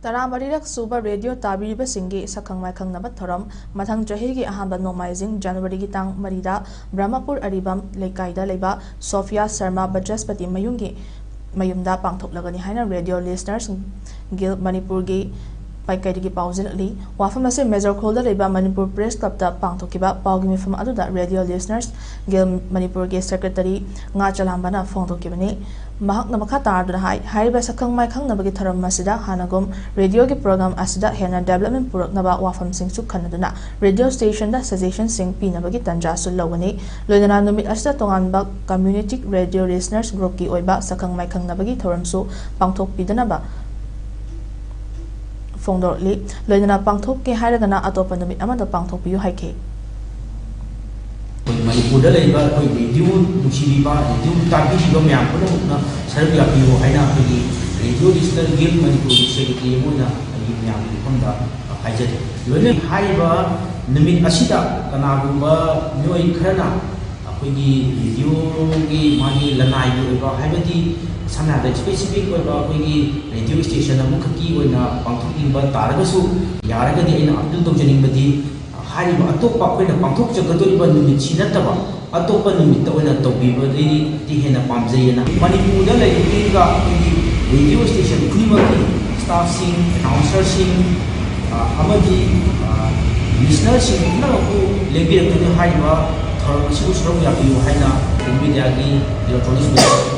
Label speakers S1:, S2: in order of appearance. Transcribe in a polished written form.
S1: Taramarirak suba radio tabiriba singge sakhang maikhangnaba thouram mathang chahigi ahamba nomaizing January gi tang marida Brahmapur aribam leikaida leba Sophia Sharma Bajraspati mayumda pangthokklagani haina radio listeners Gil Manipur gi paikaidigi pauzilali wafam ase major kholda leba Manipur Press Club da pangthokiba paugi mifam aduda radio listeners Gil Manipur gi secretary nga chalambana phongthokibani mahakna makha tarduna hariba sakhang maikhangnaba gi tharam masida hanagum radio gi program asida hena development puraknaba wafam sing su khanaduna radio station da suggestion sing pinaba gi tanja su lawani loidana numit asida tonganba community radio listeners group ki oiba sakhang maikhangnaba gi thoram su pangthok pidanaba Fongdorli, Loidana Pangthok ke Hairagana Atopa Numit Amanda Pangthok Yu Haike.
S2: Manipur Leba, radio, Nushiriba, radio, Tabiriba, Yampuna, Serbia, Haina, radio listener, Gil Manipur, Secretary Muna, Yam Honda, Hajar. Luna Haiba, Numit Asida, Kanaguma, Noi Krana, radio, money, Lanai, Habati. Sana ada spesifik beberapa radio station namun kaki wena pangthok imba taragasu yaraga di ina abdul tongjaning badi hari ba atoppa koina pangthok jagato iba numit sinataba atoppa numit ta wena tobiba di hena pamjayena Manipur da laiga radio station kunimaki staff sing announcer sing amadi listener sing na ko lebi rakuni hari ba thoram sibu srong yapi haina media gi electronics media